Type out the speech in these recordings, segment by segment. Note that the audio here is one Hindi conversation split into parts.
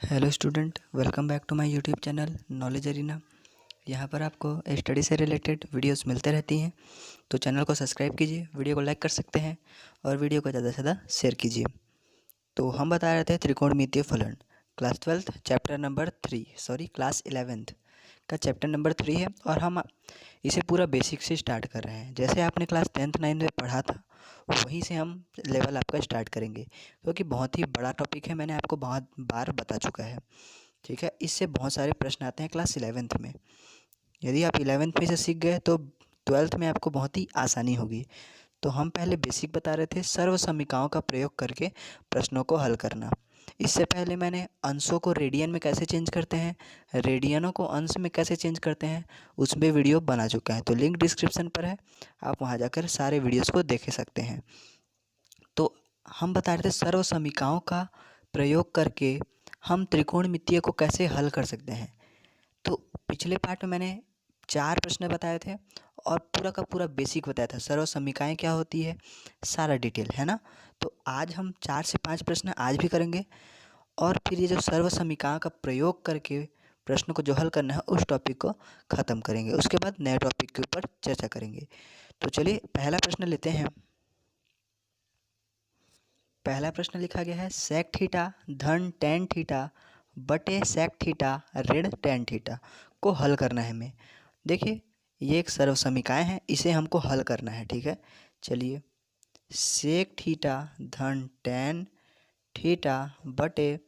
Hello student, welcome back to my YouTube channel knowledge arena. यहाँ पर आपको स्टडी से रिलेटेड वीडियोस मिलते रहती हैं, तो चैनल को सब्सक्राइब कीजिए, वीडियो को लाइक कर सकते हैं और वीडियो को ज़्यादा से ज़्यादा शेयर कीजिए। तो हम बता रहे थे त्रिकोणमितीय फलन, क्लास 12 चैप्टर नंबर 3 क्लास 11 का चैप्टर नंबर 3 है और हम इसे पूरा बेसिक से स्टार्ट कर रहे हैं। जैसे आपने क्लास 10th 9th में पढ़ा था वहीं से हम लेवल आपका स्टार्ट करेंगे, क्योंकि बहुत ही बड़ा टॉपिक है, मैंने आपको बहुत बार बता चुका है। ठीक है, इससे बहुत सारे प्रश्न आते हैं क्लास 11th में। यदि आप 11th में से सीख गए तो 12th में आपको बहुत ही आसानी होगी। तो हम पहले बेसिक बता रहे थे, सर्व समीकरणों का प्रयोग करके प्रश्नों को हल करना। इससे पहले मैंने अंशों को रेडियन में कैसे चेंज करते हैं, रेडियनों को अंश में कैसे चेंज करते हैं, उसमें वीडियो बना चुका है। तो लिंक डिस्क्रिप्शन पर है, आप वहां जाकर सारे वीडियोस को देख सकते हैं। तो हम बता रहे थे सर्व समीकरणों का प्रयोग करके हम त्रिकोणमितीय को कैसे हल कर सकते हैं। तो पिछले पार्ट में मैंने 4 प्रश्न बताए थे और पूरा का पूरा बेसिक बताया था, सर्व समीकरण क्या होती है, सारा डिटेल है ना। तो आज हम 4 से 5 प्रश्न आज भी करेंगे और फिर ये जो सर्व समीकरण का प्रयोग करके प्रश्न को जो हल करना है उस टॉपिक को ख़त्म करेंगे। उसके बाद नए टॉपिक के ऊपर चर्चा करेंगे। तो चलिए पहला प्रश्न लेते हैं। पहला प्रश्न लिखा गया है, सेक थीटा धन टेन थीटा बटे सेक थीटा ऋण टेन थीटा को हल करना है हमें। देखिए ये एक सर्व समीकरण है, इसे हमको हल करना है। ठीक है, चलिए सेक थीटा धन टेन थीटा बटे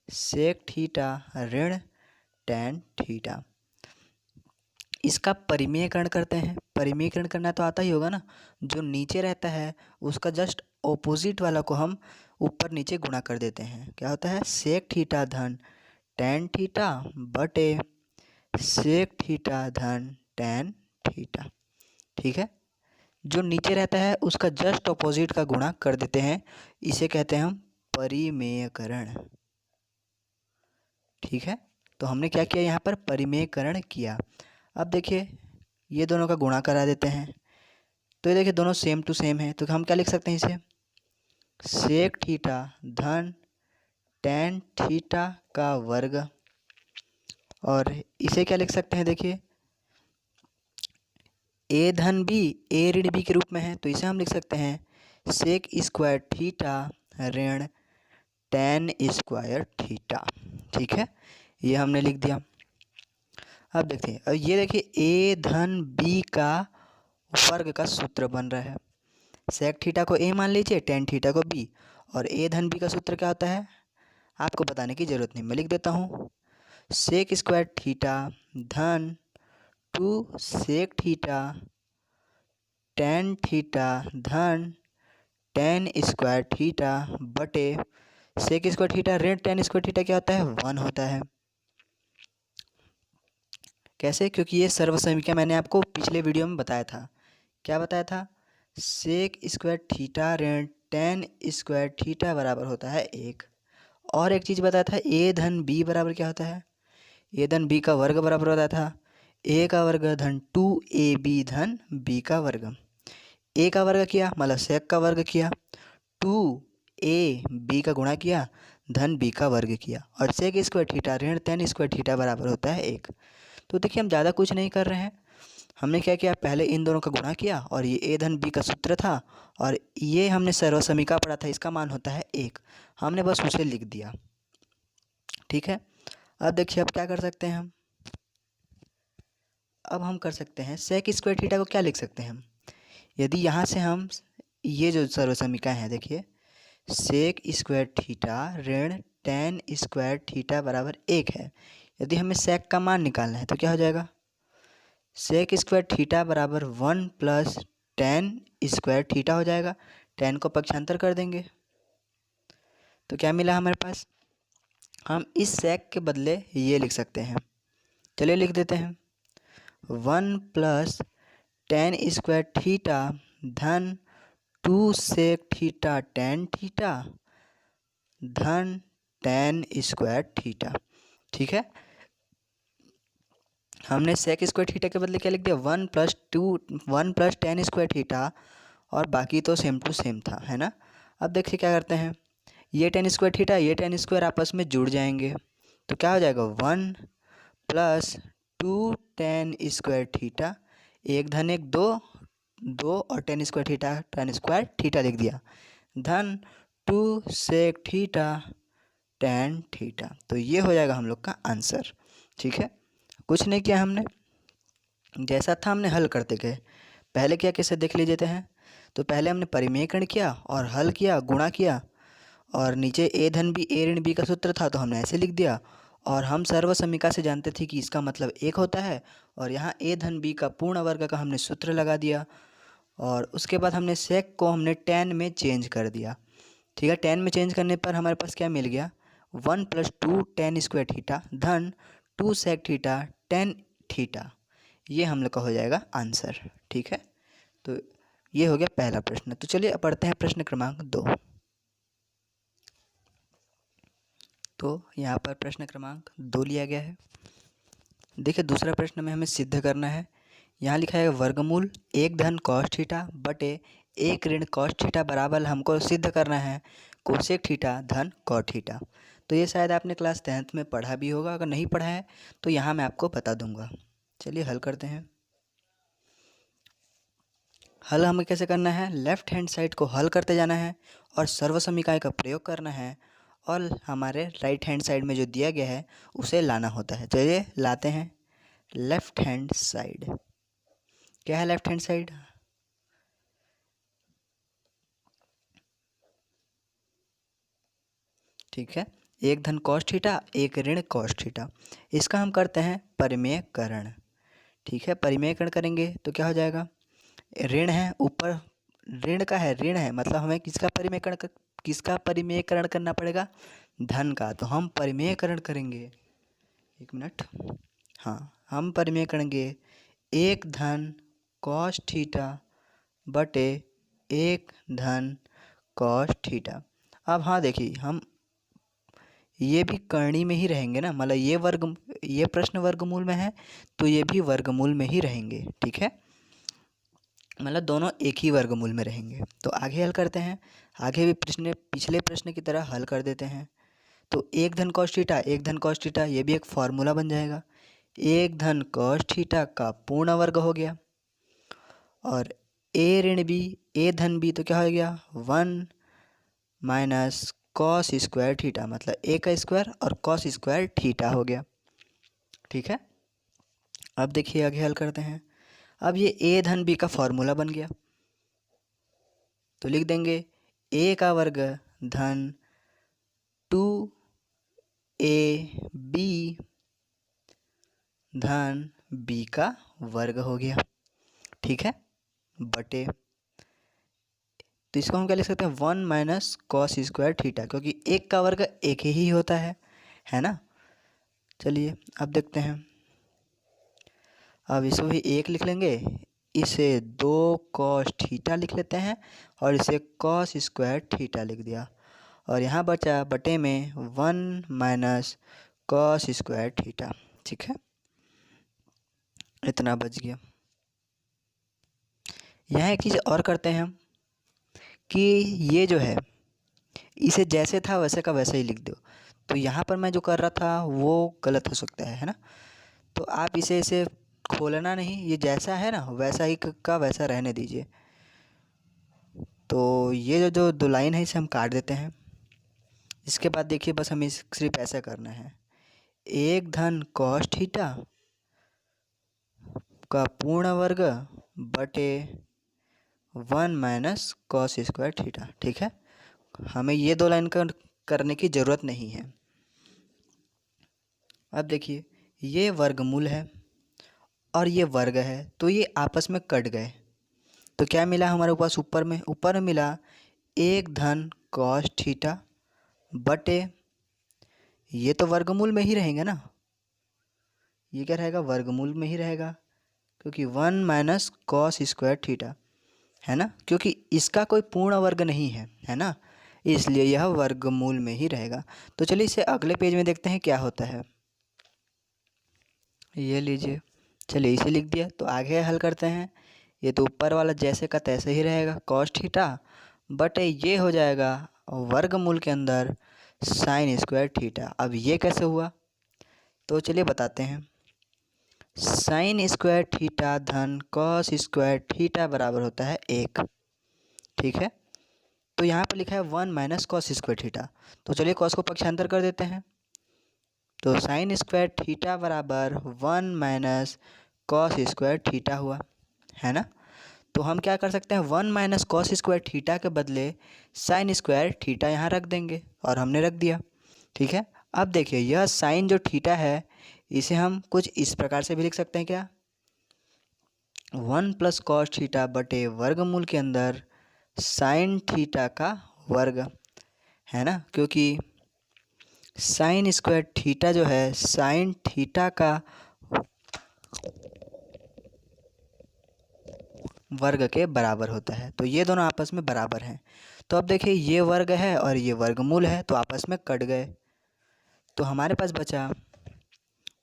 सेक थीटा ऋण टेन थीटा, इसका परिमेयकरण करते हैं। परिमेयकरण करना तो आता ही होगा ना, जो नीचे रहता है उसका जस्ट ऑपोजिट वाला को हम ऊपर नीचे गुणा कर देते हैं। क्या होता है, सेक थीटा धन टेन थीटा बटे सेक थीटा धन टेन थीटा। ठीक है, जो नीचे रहता है उसका जस्ट ऑपोजिट का गुणा कर देते हैं, इसे कहते हैं हम परिमेयकरण। ठीक है, तो हमने क्या किया, यहाँ पर परिमेयकरण किया। अब देखिए ये दोनों का गुणा करा देते हैं, तो ये देखिए दोनों सेम टू सेम है, तो हम क्या लिख सकते हैं इसे, सेक थीटा धन टेन थीटा का वर्ग, और इसे क्या लिख सकते हैं, देखिए ए धन बी ए ऋण बी के रूप में है, तो इसे हम लिख सकते हैं सेक स्क्वायर थीटा ऋण टेन स्क्वायर थीटा। ठीक है, ये हमने लिख दिया। अब देखते हैं, अब ये देखिए ए धन बी का वर्ग का सूत्र बन रहा है। सेक थीटा को ए मान लीजिए, टेन थीटा को बी, और ए धन बी का सूत्र क्या होता है आपको बताने की ज़रूरत नहीं, मैं लिख देता हूँ। सेक स्क्वायर थीटा धन two sec theta tan theta धन टेन स्क्वायर थीटा बटे सेक स्क्वायर थीटा ऋण टेन स्क्वायर थीटा क्या होता है, 1 होता है। कैसे, क्योंकि ये सर्व समीकरण मैंने आपको पिछले वीडियो में बताया था। क्या बताया था, सेक स्क्वायर थीटा ऋण टेन स्क्वायर थीटा बराबर होता है 1। और एक चीज़ बताया था, ए धन बी बराबर क्या होता है, ए धन बी का वर्ग बराबर होता था ए का वर्ग धन 2ab धन बी का वर्ग। ए का वर्ग किया मतलब सेक का वर्ग किया, 2ab का गुणा किया, धन बी का वर्ग किया, और सेक स्क्वायर थीटा ऋण टेन स्क्वायर थीटा बराबर होता है 1। तो देखिए हम ज़्यादा कुछ नहीं कर रहे हैं, हमने क्या किया, पहले इन दोनों का गुणा किया, और ये ए धन बी का सूत्र था और ये हमने सर्व समीकरण पढ़ा था, इसका मान होता है 1, हमने बस उसे लिख दिया। ठीक है, अब देखिए अब क्या कर सकते हैं हम, अब हम कर सकते हैं सेक स्क्वायर थीटा को क्या लिख सकते हैं हम, यदि यहाँ से हम ये जो सर्व समीकरण है, देखिए सेक स्क्वायर थीटा ऋण टेन स्क्वायर थीटा बराबर 1 है। यदि हमें सेक का मान निकालना है तो क्या हो जाएगा, सेक स्क्वायर थीटा बराबर 1 प्लस टेन स्क्वायर थीटा हो जाएगा। टेन को पक्षांतर कर देंगे तो क्या मिला हमारे पास, हम इस सेक के बदले ये लिख सकते हैं। चलिए लिख देते हैं 1 प्लस टेन स्क्वायर थीटा धन 2 सेक थीटा टेन थीटा धन टेन स्क्वायर थीटा। ठीक है, हमने सेक स्क्वायर थीटा के बदले क्या लिख दिया, 1 प्लस टेन स्क्वायर थीटा, और बाकी तो सेम टू सेम था, है ना। अब देखिए क्या करते हैं, ये टेन स्क्वायर थीटा ये टेन स्क्वायर आपस में जुड़ जाएंगे, तो क्या हो जाएगा 1 प्लस 2 tan स्क्वायर थीटा, एक धन एक दो, दो और tan square theta, tan square theta लिख दिया, धन 2 sec थीटा tan थीटा। तो ये हो जाएगा हम लोग का आंसर। ठीक है, कुछ नहीं किया हमने, जैसा था हमने हल करते गए। पहले क्या कैसे देख लीजिए हैं। तो पहले हमने परिमेयकरण किया और हल किया, गुणा किया, और नीचे ए धन बी ए ऋण बी का सूत्र था तो हमने ऐसे लिख दिया। और हम सर्वसमीका से जानते थे कि इसका मतलब एक होता है, और यहाँ ए धन बी का पूर्ण वर्ग का हमने सूत्र लगा दिया। और उसके बाद हमने सेक को हमने tan में चेंज कर दिया। ठीक है, tan में चेंज करने पर हमारे पास क्या मिल गया, 1 प्लस 2 tan स्क्वायर थीटा धन 2 sec थीटा tan थीटा। ये हम लोग का हो जाएगा आंसर। ठीक है, तो ये हो गया पहला प्रश्न। तो चलिए अब पढ़ते हैं प्रश्न क्रमांक 2। तो यहाँ पर प्रश्न क्रमांक 2 लिया गया है। देखिए दूसरा प्रश्न में हमें सिद्ध करना है। यहाँ लिखा है वर्गमूल 1 धन cos थीटा बटे 1 ऋण cos थीटा बराबर हमको सिद्ध करना है कोसेक थीटा धन cot थीटा। तो ये शायद आपने क्लास 10th में पढ़ा भी होगा, अगर नहीं पढ़ा है तो यहाँ मैं आपको बता दूंगा। चलिए हल करते हैं। हल हमें कैसे करना है, लेफ्ट हैंड साइड को हल करते जाना है और सर्वसमीकाएं का प्रयोग करना है, और हमारे राइट हैंड साइड में जो दिया गया है उसे लाना होता है। चलिए लाते हैं। लेफ्ट हैंड साइड क्या है, लेफ्ट हैंड साइड ठीक है, 1 धन cos थीटा 1 ऋण cos थीटा। इसका हम करते हैं परिमेयकरण। ठीक है, परिमेयकरण करेंगे तो क्या हो जाएगा, ऋण है ऊपर, ऋण का है, ऋण है मतलब हमें किसका परिमेयकरण करना पड़ेगा, धन का। तो हम परिमेयकरण करेंगे, एक मिनट, हाँ हम परिमेय करेंगे 1 धन cos थीटा बटे 1 धन cos थीटा। अब हाँ देखिए, हम ये भी करणी में ही रहेंगे ना, मतलब ये प्रश्न वर्गमूल में है तो ये भी वर्गमूल में ही रहेंगे। ठीक है, मतलब दोनों एक ही वर्गमूल में रहेंगे। तो आगे हल करते हैं, आगे भी पिछले प्रश्न की तरह हल कर देते हैं। तो 1 धन cos थीटा 1 धन cos थीटा, ये भी एक फॉर्मूला बन जाएगा। 1 धन cos थीटा का पूर्ण वर्ग हो गया, और ए ऋण बी ए धन बी तो क्या हो गया 1 माइनस cos स्क्वायर थीटा, मतलब ए का स्क्वायर और cos स्क्वायर थीटा हो गया। ठीक है, अब देखिए आगे हल करते हैं। अब ये ए धन बी का फॉर्मूला बन गया, तो लिख देंगे ए का वर्ग धन 2ab धन बी का वर्ग हो गया। ठीक है, बटे, तो इसको हम क्या लिख सकते हैं 1 माइनस cos स्क्वायर थीटा, क्योंकि एक का वर्ग एक ही होता है ना। चलिए अब देखते हैं, अब इसको भी 1 लिख लेंगे, इसे 2 cos थीटा लिख लेते हैं और इसे cos स्क्वायर थीटा लिख दिया, और यहाँ बचा बटे में 1 माइनस cos स्क्वायर थीटा। ठीक है, इतना बच गया। यहाँ एक चीज़ और करते हैं हम कि ये जो है इसे जैसे था वैसे का वैसे ही लिख दो। तो यहाँ पर मैं जो कर रहा था वो गलत हो सकता है ना। तो आप इसे खोलना नहीं, ये जैसा है ना वैसा ही का वैसा रहने दीजिए। तो ये जो 2 लाइन है इसे हम काट देते हैं। इसके बाद देखिए बस हमें सिर्फ ऐसा करना है, 1 धन cos थीटा का पूर्ण वर्ग बटे 1 माइनस cos स्क्वायर थीटा। ठीक है, हमें ये 2 लाइन करने की ज़रूरत नहीं है। अब देखिए ये वर्गमूल है और ये वर्ग है, तो ये आपस में कट गए। तो क्या मिला हमारे पास, ऊपर में मिला 1 धन cos थीटा बटे, ये तो वर्गमूल में ही रहेंगे ना, ये क्या रहेगा वर्गमूल में ही रहेगा, क्योंकि 1 माइनस cos स्क्वायर थीटा है ना, क्योंकि इसका कोई पूर्ण वर्ग नहीं है ना, इसलिए यह वर्गमूल में ही रहेगा। तो चलिए इसे अगले पेज में देखते हैं क्या होता है। ये लीजिए, चलिए इसे लिख दिया, तो आगे हल करते हैं। ये तो ऊपर वाला जैसे का तैसे ही रहेगा cos थीटा बटे ये हो जाएगा वर्गमूल के अंदर sin स्क्वायर थीटा। अब ये कैसे हुआ, तो चलिए बताते हैं। साइन स्क्वायर थीटा धन कॉस स्क्वायर थीटा बराबर होता है 1। ठीक है, तो यहाँ पर लिखा है 1 माइनस कॉस स्क्वायर थीटा। तो चलिए कॉस को पक्षांतर कर देते हैं। तो साइन स्क्वायर थीटा बराबर 1 माइनस कॉस स्क्वायर थीटा हुआ, है ना। तो हम क्या कर सकते हैं, 1 माइनस कॉस स्क्वायर थीटा के बदले साइन स्क्वायर थीटा यहाँ रख देंगे, और हमने रख दिया। ठीक है, अब देखिए यह साइन जो थीटा है इसे हम कुछ इस प्रकार से भी लिख सकते हैं, क्या, 1 प्लस कॉस थीटा बटे वर्गमूल के अंदर साइन थीटा का वर्ग, है ना। क्योंकि साइन स्क्वायर थीटा जो है साइन थीटा का वर्ग के बराबर होता है, तो ये दोनों आपस में बराबर हैं। तो अब देखिए ये वर्ग है और ये वर्गमूल है, तो आपस में कट गए। तो हमारे पास बचा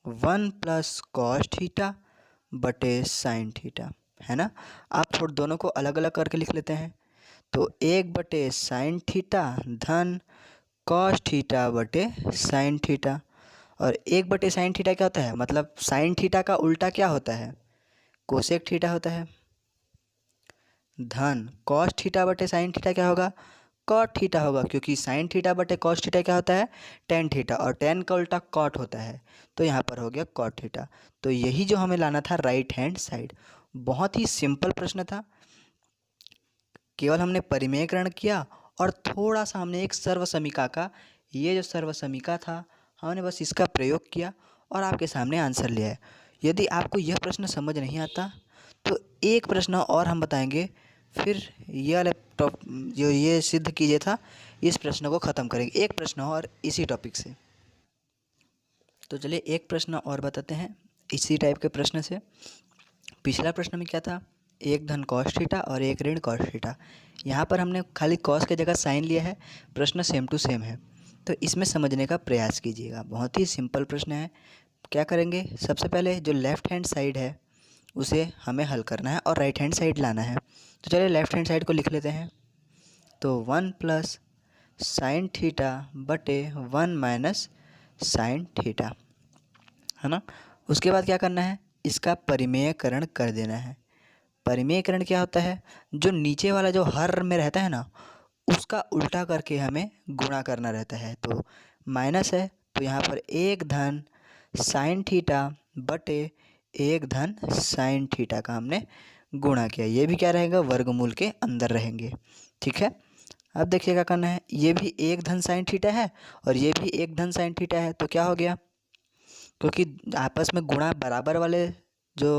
1 प्लस कॉस थीटा बटे साइन थीटा, है ना। आप थोड़ा दोनों को अलग अलग करके लिख लेते हैं। तो 1 बटे साइन थीटा धन कॉस थीटा बटे साइन थीटा। और 1 बटे साइन थीटा क्या होता है, मतलब साइन थीटा का उल्टा क्या होता है, कोसेक थीटा होता है। धन कॉस थीटा बटे साइन थीटा क्या होगा, कॉट थीटा होगा, क्योंकि साइन थीटा बटे कॉस थीटा क्या होता है, टेन थीटा, और टेन का उल्टा कॉट होता है। तो यहाँ पर हो गया कॉट थीटा। तो यही जो हमें लाना था राइट हैंड साइड। बहुत ही सिंपल प्रश्न था, केवल हमने परिमेयकरण किया और थोड़ा सा हमने एक सर्वसमीका का, ये जो सर्वसमीका था हमने बस इसका प्रयोग किया और आपके सामने आंसर लिया है। यदि आपको यह प्रश्न समझ नहीं आता तो एक प्रश्न और हम बताएंगे, फिर ये वाला जो ये सिद्ध कीजिए था, इस प्रश्न को ख़त्म करेंगे। एक प्रश्न और इसी टॉपिक से। तो चलिए एक प्रश्न और बताते हैं इसी टाइप के प्रश्न से। पिछला प्रश्न में क्या था, एक धन कॉस थीटा और एक ऋण कॉस थीटा। यहाँ पर हमने खाली कॉस की जगह साइन लिया है। प्रश्न सेम टू सेम है, तो इसमें समझने का प्रयास कीजिएगा। बहुत ही सिंपल प्रश्न है। क्या करेंगे, सबसे पहले जो लेफ़्ट हैंड साइड है उसे हमें हल करना है और राइट हैंड साइड लाना है। तो चलिए लेफ़्ट हैंड साइड को लिख लेते हैं। तो 1 प्लस साइन थीटा बटे 1 माइनस साइन थीटा, है ना। उसके बाद क्या करना है, इसका परिमेयकरण कर देना है। परिमेयकरण क्या होता है, जो नीचे वाला जो हर में रहता है ना उसका उल्टा करके हमें गुणा करना रहता है। तो माइनस है, तो यहाँ पर एक धन साइन थीटा बटे एक धन साइन थीटा का हमने गुणा किया। ये भी क्या रहेगा, वर्गमूल के अंदर रहेंगे। ठीक है, अब देखिए क्या करना है, ये भी एक धन साइन थीटा है और ये भी एक धन साइन थीटा है। तो क्या हो गया, क्योंकि आपस में गुणा बराबर वाले जो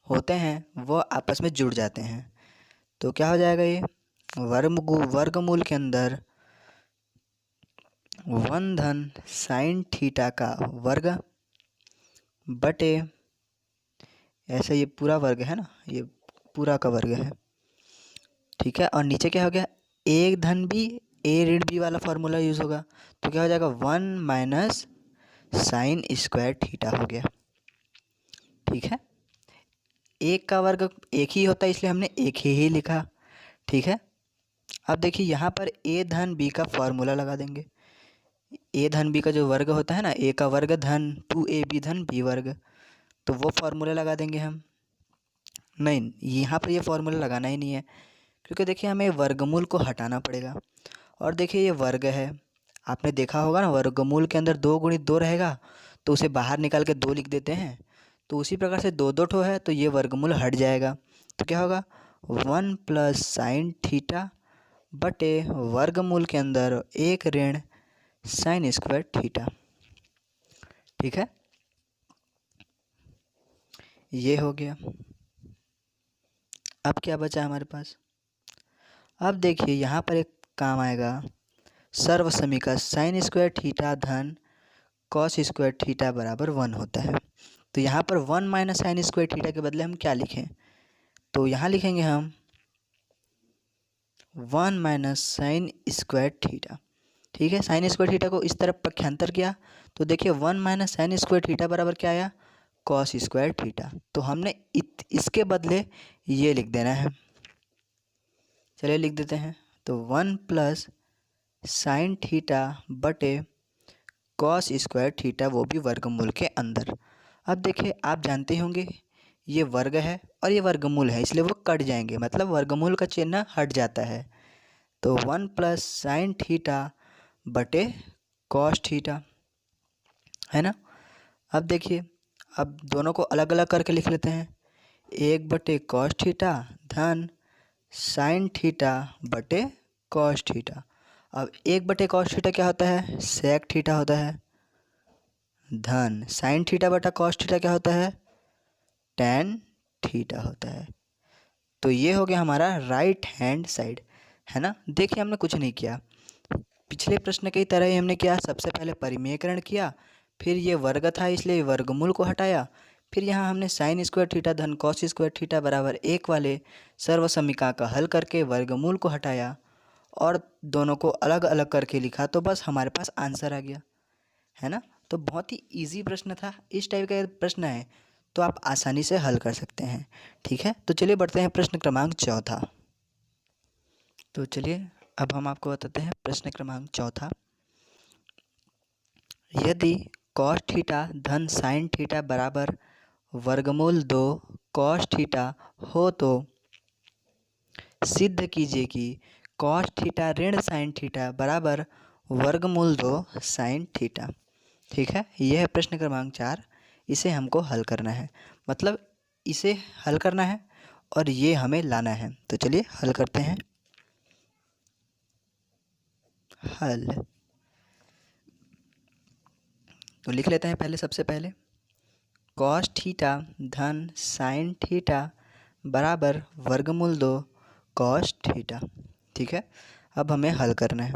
होते हैं वो आपस में जुड़ जाते हैं। तो क्या हो जाएगा, ये वर्गमूल के अंदर 1 धन साइन थीटा का वर्ग बटे, ऐसा ये पूरा वर्ग है ना, ये पूरा का वर्ग है। ठीक है, और नीचे क्या हो गया, एक धन बी ए ऋण बी वाला फार्मूला यूज़ होगा। तो क्या हो जाएगा, 1 माइनस साइन स्क्वायर थीटा हो गया। ठीक है, एक का वर्ग एक ही होता है इसलिए हमने एक ही लिखा। ठीक है, अब देखिए यहाँ पर ए धन बी का फार्मूला लगा देंगे। ए धन बी का जो वर्ग होता है ना, ए का वर्ग धन 2ab धन बी वर्ग, तो वो फार्मूला लगा देंगे हम। नहीं, यहाँ पर ये फार्मूला लगाना ही नहीं है, क्योंकि देखिए हमें वर्गमूल को हटाना पड़ेगा। और देखिए ये वर्ग है, आपने देखा होगा ना वर्गमूल के अंदर 2 गुणित 2 रहेगा तो उसे बाहर निकाल के 2 लिख देते हैं। तो उसी प्रकार से 2 2 ठो है तो ये वर्गमूल हट जाएगा। तो क्या होगा, 1 प्लस साइन थीटा बटे वर्गमूल के अंदर एक ऋण साइन स्क्वायर थीटा। ठीक है, ये हो गया। अब क्या बचा हमारे पास, अब देखिए यहाँ पर एक काम आएगा सर्वसमीका साइन स्क्वायर थीटा धन कॉस स्क्वायर थीटा बराबर 1 होता है। तो यहाँ पर 1 माइनस साइन स्क्वायर थीटा के बदले हम क्या लिखें, तो यहाँ लिखेंगे हम 1 माइनस साइन स्क्वायर थीटा। ठीक है, साइन स्क्वायर थीटा को इस तरफ पक्षांतर किया तो देखिए 1 माइनस साइन स्क्वायर थीटा बराबर क्या आया, कॉस स्क्वायर थीटा। तो हमने इसके बदले ये लिख देना है। चलिए लिख देते हैं। तो 1 प्लस साइन थीटा बटे कॉस स्क्वायर थीटा, वो भी वर्गमूल के अंदर। अब देखिए, आप जानते होंगे ये वर्ग है और ये वर्गमूल है, इसलिए वो कट जाएंगे, मतलब वर्गमूल का चिन्ह हट जाता है। तो 1 प्लस साइन थीटा बटे कॉस थीटा, है ना। अब देखिए, अब दोनों को अलग अलग करके लिख लेते हैं। 1/cos थीटा धन साइन थीटा बटे कॉस थीटा। अब 1/cos थीटा क्या होता है, सेक थीटा होता है, धन साइन थीटा बटा कॉस थीटा क्या होता है, टैन थीटा होता है। तो ये हो गया हमारा राइट हैंड साइड, है ना। देखिए, हमने कुछ नहीं किया, पिछले प्रश्न की तरह ही हमने क्या, सबसे पहले परिमेयकरण किया, फिर ये वर्ग था इसलिए वर्गमूल को हटाया, फिर यहाँ हमने साइन स्क्वायर थीटा धन कॉस स्क्वायर थीटा बराबर 1 वाले सर्वसमीकरण का हल करके वर्गमूल को हटाया और दोनों को अलग अलग करके लिखा, तो बस हमारे पास आंसर आ गया, है ना। तो बहुत ही इजी प्रश्न था, इस टाइप का प्रश्न है तो आप आसानी से हल कर सकते हैं। ठीक है, तो चलिए बढ़ते हैं प्रश्न क्रमांक चौथा। तो चलिए अब हम आपको बताते हैं प्रश्न क्रमांक चौथा। यदि कॉस थीटा धन साइन थीटा बराबर वर्गमूल 2 कॉस थीटा हो तो सिद्ध कीजिए कि कॉस थीटा ऋण साइन थीटा बराबर वर्गमूल 2 साइन थीटा। ठीक है, यह है प्रश्न क्रमांक 4। इसे हमको हल करना है, मतलब इसे हल करना है और ये हमें लाना है। तो चलिए हल करते हैं। हल तो लिख लेते हैं पहले, सबसे पहले कॉस थीटा धन साइन थीटा बराबर वर्गमूल 2 कॉस थीटा। ठीक है, अब हमें हल करना है।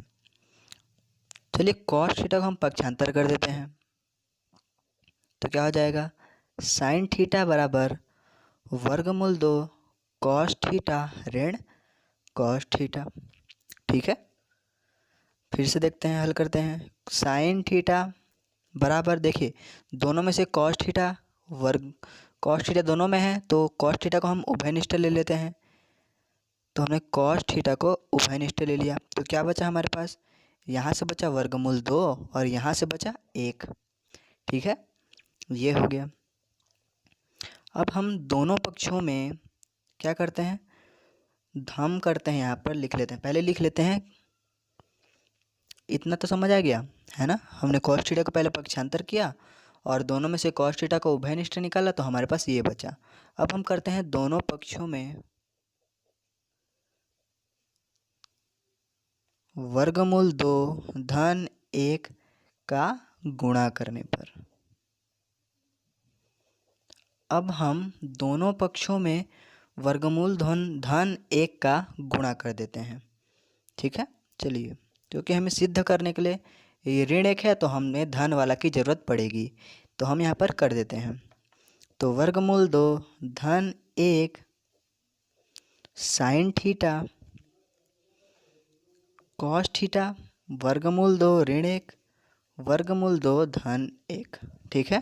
चलिए कॉस थीटा को हम पक्षांतर कर देते हैं, तो क्या हो जाएगा, साइन थीटा बराबर वर्गमूल 2 कॉस थीटा ऋण कॉस थीटा। ठीक है, फिर से देखते हैं, हल करते हैं। साइन थीटा बराबर, देखिए दोनों में से कॉस थीटा वर्ग कॉस थीटा दोनों में है, तो कॉस थीटा को हम उभयनिष्ठ ले लेते हैं। तो हमने कॉस थीटा को उभयनिष्ठ ले लिया, तो क्या बचा हमारे पास, यहाँ से बचा वर्गमूल 2 और यहाँ से बचा 1। ठीक है, ये हो गया। अब हम दोनों पक्षों में क्या करते हैं, हम करते हैं यहाँ पर लिख लेते हैं, पहले लिख लेते हैं। इतना तो समझ आ गया, है ना। हमने कॉस थीटा को पहले पक्षांतर किया और दोनों में से कॉस थीटा को उभयनिष्ठ निकाला, तो हमारे पास ये बचा। अब हम करते हैं दोनों पक्षों में वर्गमूल 2 धन 1 का गुणा करने पर। अब हम दोनों पक्षों में वर्गमूल धन 1 का गुणा कर देते हैं। ठीक है, चलिए, क्योंकि हमें सिद्ध करने के लिए ये ऋण 1 है तो हमें धन वाला की ज़रूरत पड़ेगी, तो हम यहाँ पर कर देते हैं। तो वर्गमूल 2 धन 1 साइन थीटा कॉस थीटा वर्गमूल 2 ऋण 1 वर्गमूल 2 धन 1। ठीक है,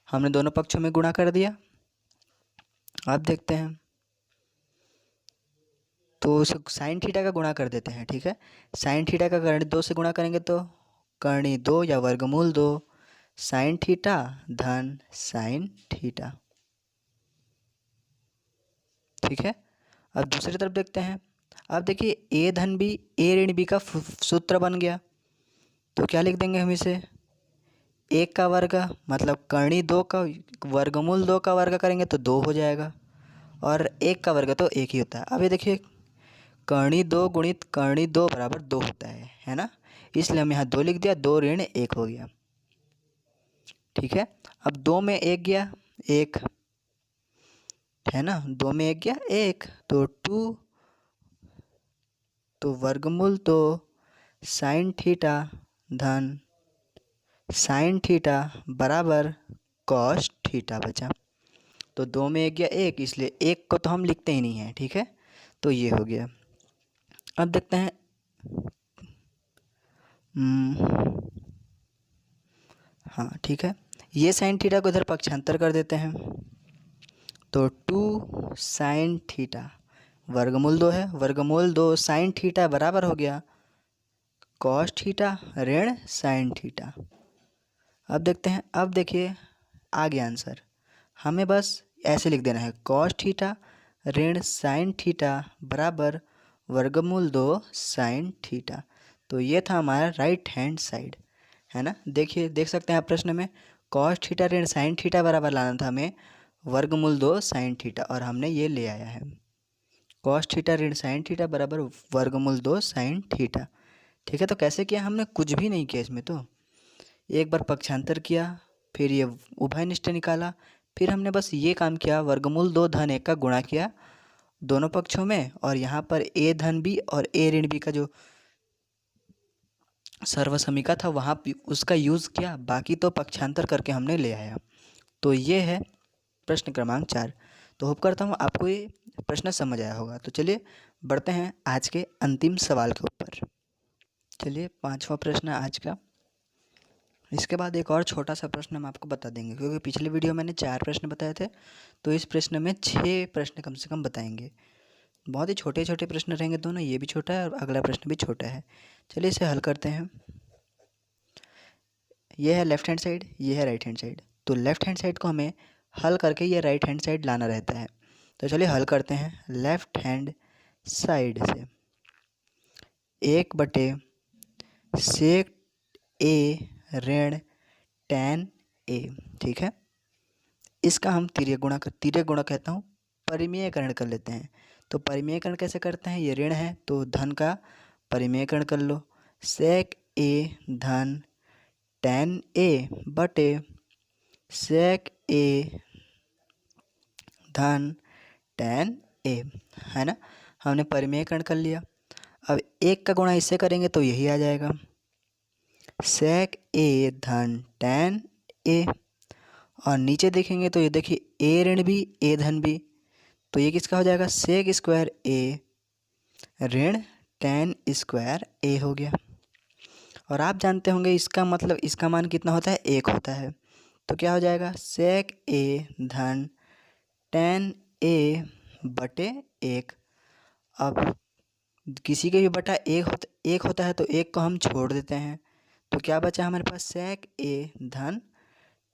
हमने दोनों पक्षों में गुणा कर दिया। अब देखते हैं, तो साइन थीटा का गुणा कर देते हैं। ठीक है, साइन थीटा का कर्ण 2 से गुणा करेंगे तो कर्णी 2 या वर्गमूल 2 साइन थीटा धन साइन थीटा। ठीक है, अब दूसरी तरफ देखते हैं। अब देखिए ए धन बी ए ऋण बी का सूत्र बन गया, तो क्या लिख देंगे हम इसे, 1 का वर्ग, मतलब कर्णी 2 का वर्गमूल 2 का वर्ग करेंगे तो 2 हो जाएगा, और 1 का वर्ग तो 1 ही होता है। अब ये देखिए कर्णी 2 गुणित कर्णी 2 बराबर 2 होता है ना, इसलिए हम यहाँ 2 लिख दिया, 2 ऋण 1 हो गया। ठीक है, अब 2 में 1 गया 1, है ना, 2 में 1 गया 1, तो 2, तो वर्गमूल 2 साइन थीटा धन साइन थीटा बराबर कॉस थीटा बचा। तो 2 में 1 गया 1, इसलिए 1 को तो हम लिखते ही नहीं हैं। ठीक है, तो ये हो गया। अब देखते हैं, हाँ ठीक है, ये साइन थीटा को इधर पक्षांतर कर देते हैं, तो 2 साइन थीटा वर्गमूल 2 है, वर्गमूल 2 साइन थीटा बराबर हो गया कॉस थीटा ऋण साइन थीटा। अब देखते हैं, अब देखिए आ गया आंसर। हमें बस ऐसे लिख देना है कॉस थीटा ऋण साइन थीटा बराबर वर्गमूल 2 साइन थीटा। तो ये था हमारा राइट हैंड साइड, है ना। देखिए, देख सकते हैं आप प्रश्न में कॉस थीटा ऋण साइन थीटा बराबर लाना था हमें वर्गमूल 2 साइन थीटा, और हमने ये ले आया है कॉस थीटा ऋण साइन थीटा बराबर वर्गमूल 2 साइन थीटा। ठीक है, तो कैसे किया हमने? कुछ भी नहीं किया इसमें, तो एक बार पक्षांतर किया, फिर ये उभयनिष्ठ निकाला, फिर हमने बस ये काम किया, वर्गमूल 2 धन 1 का गुणा किया दोनों पक्षों में, और यहाँ पर a धन b और a ऋण b का जो सर्वसमीका था वहाँ उसका यूज़ किया, बाकी तो पक्षांतर करके हमने ले आया। तो ये है प्रश्न क्रमांक 4। तो होप करता हूँ आपको ये प्रश्न समझ आया होगा। तो चलिए बढ़ते हैं आज के अंतिम सवाल के ऊपर। चलिए 5वां प्रश्न आज का। इसके बाद एक और छोटा सा प्रश्न हम आपको बता देंगे, क्योंकि पिछले वीडियो मैंने 4 प्रश्न बताए थे, तो इस प्रश्न में 6 प्रश्न कम से कम बताएंगे। बहुत ही छोटे छोटे प्रश्न रहेंगे दोनों, ये भी छोटा है और अगला प्रश्न भी छोटा है। चलिए इसे हल करते हैं। ये है लेफ्ट हैंड साइड, ये है राइट हैंड साइड। तो लेफ्ट हैंड साइड को हमें हल करके ये राइट हैंड साइड लाना रहता है। तो चलिए हल करते हैं लेफ्ट हैंड साइड से। 1/sec a ऋण tan a, ठीक है। इसका हम तिर्यक गुणा कहता हूँ, परिमेयकरण कर लेते हैं। तो परिमेयकरण कैसे करते हैं? ये ऋण है तो धन का परिमेयकरण कर लो, sec a धन tan a बटे sec a धन tan a, है ना। हमने परिमेयकरण कर लिया। अब 1 का गुणा इससे करेंगे तो यही आ जाएगा sec a धन tan a, और नीचे देखेंगे तो ये देखिए a ऋण भी a धन भी, तो ये किसका हो जाएगा? sec स्क्वायर a ऋण tan स्क्वायर a हो गया। और आप जानते होंगे इसका मतलब, इसका मान कितना होता है? 1 होता है। तो क्या हो जाएगा? sec a धन tan a बटे 1। अब किसी के भी बटा 1 होता है तो 1 को हम छोड़ देते हैं, तो क्या बचा हमारे पास? sec a धन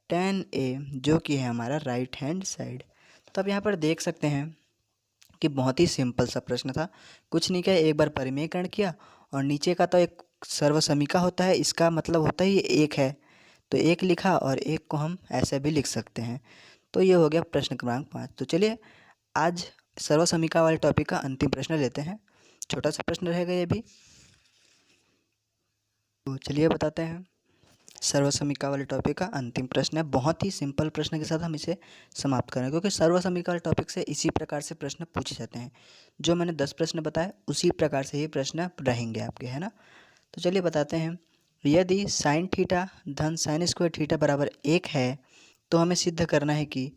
tan a, जो कि है हमारा राइट हैंड साइड। तो अब यहाँ पर देख सकते हैं कि बहुत ही सिंपल सा प्रश्न था, कुछ नहीं किया, एक बार परिमेयकरण किया, और नीचे का तो एक सर्वसमीका होता है, इसका मतलब होता ही 1 है, तो 1 लिखा, और 1 को हम ऐसे भी लिख सकते हैं। तो ये हो गया प्रश्न क्रमांक 5। तो चलिए आज सर्वसमीका वाले टॉपिक का अंतिम प्रश्न लेते हैं। छोटा सा प्रश्न रहेगा ये भी, तो चलिए बताते हैं। सर्वसमीका वाले टॉपिक का अंतिम प्रश्न है, बहुत ही सिंपल प्रश्न के साथ हम इसे समाप्त करें, क्योंकि सर्वसमीका वाले टॉपिक से इसी प्रकार से प्रश्न पूछे जाते हैं। जो मैंने 10 प्रश्न बताए उसी प्रकार से ही प्रश्न रहेंगे आपके, है ना। तो चलिए बताते हैं। यदि साइन थीटा धन साइन स्क्वायर थीटा बराबर 1 है तो हमें सिद्ध करना है कि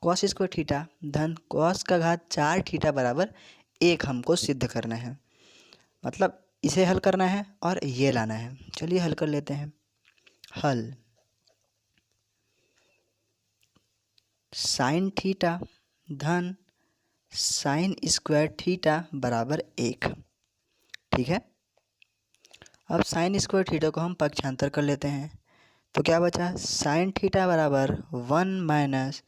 कॉस स्क्वायर थीटा धन कॉस का घात 4 थीटा बराबर 1 हमको सिद्ध करना है। मतलब इसे हल करना है और ये लाना है। चलिए हल कर लेते हैं। हल साइन थीटा धन साइन स्क्वायर थीटा बराबर 1, ठीक है। अब साइन स्क्वायर थीटा को हम पक्षांतर कर लेते हैं, तो क्या बचा? साइन थीटा बराबर 1 माइनस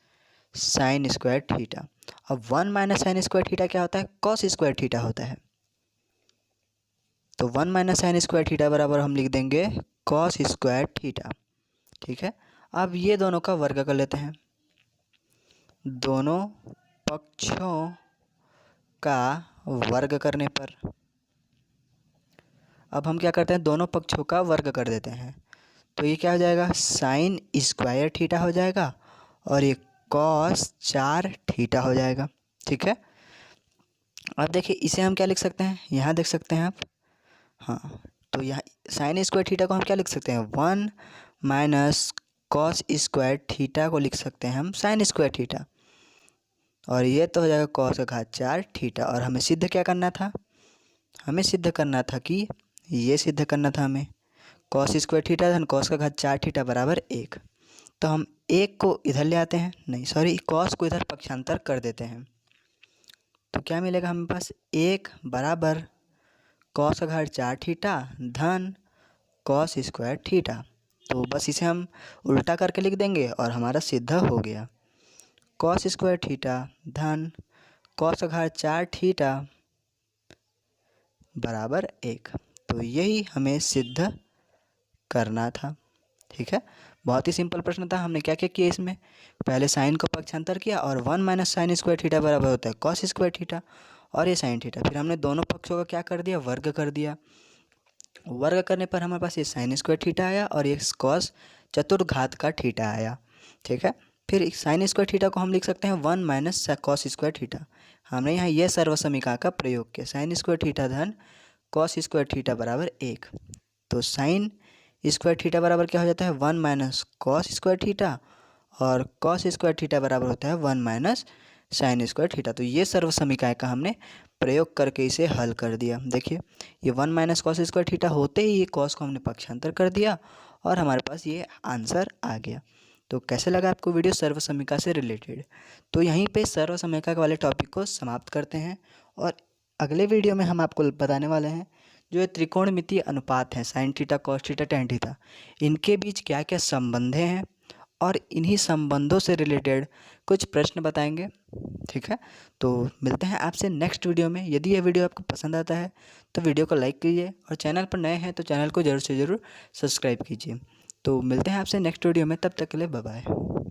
साइन स्क्वायर थीटा। अब 1 माइनस साइन स्क्वायर थीटा क्या होता है? कॉस स्क्वायर थीटा होता है। तो 1 माइनस साइन स्क्वायर थीटा बराबर हम लिख देंगे कॉस स्क्वायर थीटा, ठीक है। अब ये दोनों का वर्ग कर लेते हैं। दोनों पक्षों का वर्ग करने पर अब हम क्या करते हैं? दोनों पक्षों का वर्ग कर देते हैं, तो ये क्या हो जाएगा? साइन स्क्वायर थीटा हो जाएगा, और ये कॉस 4 थीटा हो जाएगा, ठीक है। अब देखिए इसे हम क्या लिख सकते हैं? यहाँ देख सकते हैं आप, हाँ। तो यहाँ साइन स्क्वायर थीटा को हम क्या लिख सकते हैं? 1 माइनस कॉस स्क्वायर थीटा को लिख सकते हैं हम साइन स्क्वायर थीटा, और ये तो हो जाएगा कॉस का घात 4 थीटा। और हमें सिद्ध क्या करना था? हमें सिद्ध करना था कि ये सिद्ध करना था हमें कॉस स्क्वायर थीटा धन कॉस का घात 4 थीटा बराबर 1। तो हम 1 को इधर ले आते हैं, नहीं सॉरी, कॉस को इधर पक्षांतर कर देते हैं, तो क्या मिलेगा हमें पास? 1 बराबर कॉस का घात 4 थीटा धन कॉस स्क्वायर थीटा। तो बस इसे हम उल्टा करके लिख देंगे और हमारा सीधा हो गया। कॉस स्क्वायर थीटा धन कॉस का घात 4 थीटा बराबर 1। तो यही हमें सिद्ध करना था। ठीक है, बहुत ही सिंपल प्रश्न था। हमने क्या क्या किया इसमें, पहले साइन को पक्षांतर किया और 1 माइनस साइन स्क्वायर थीटा बराबर होता है कॉस स्क्वायर थीटा और ये साइन थीटा। फिर हमने दोनों पक्षों का क्या कर दिया, वर्ग कर दिया। वर्ग करने पर हमारे पास ये साइन स्क्वायर थीटा आया और ये कॉस चतुर्घात का थीटा आया। ठीक है, फिर साइन स्क्वायर थीटा को हम लिख सकते हैं 1 माइनस कॉस स्क्वायर थीटा। हमने यहाँ यह सर्वसमीकरण का प्रयोग किया, साइन स्क्वायर थीटा धन कॉस स्क्वायर थीटा बराबर 1। तो साइन स्क्वायर थीटा बराबर क्या हो जाता है 1 माइनस कॉस स्क्वायर थीटा और कॉस स्क्वायर थीटा बराबर होता है 1 माइनस साइन स्क्वायर थीटा। तो ये सर्वसमीकरण का हमने प्रयोग करके इसे हल कर दिया। देखिए ये 1 माइनस कॉस स्क्वायर थीटा होते ही ये कॉस को हमने पक्षांतर कर दिया और हमारे पास ये आंसर आ गया। तो कैसे लगा आपको वीडियो सर्वसमीकरण से रिलेटेड। तो यहीं पे सर्वसमीकरण वाले टॉपिक को समाप्त करते हैं और अगले वीडियो में हम आपको बताने वाले हैं जो ये त्रिकोणमितीय अनुपात हैं sine theta cos theta tan theta, इनके बीच क्या क्या संबंध हैं और इन्हीं संबंधों से रिलेटेड कुछ प्रश्न बताएंगे। ठीक है, तो मिलते हैं आपसे नेक्स्ट वीडियो में। यदि यह वीडियो आपको पसंद आता है तो वीडियो को लाइक कीजिए और चैनल पर नए हैं तो चैनल को ज़रूर से ज़रूर सब्सक्राइब कीजिए। तो मिलते हैं आपसे नेक्स्ट वीडियो में, तब तक के लिए बाय बाय।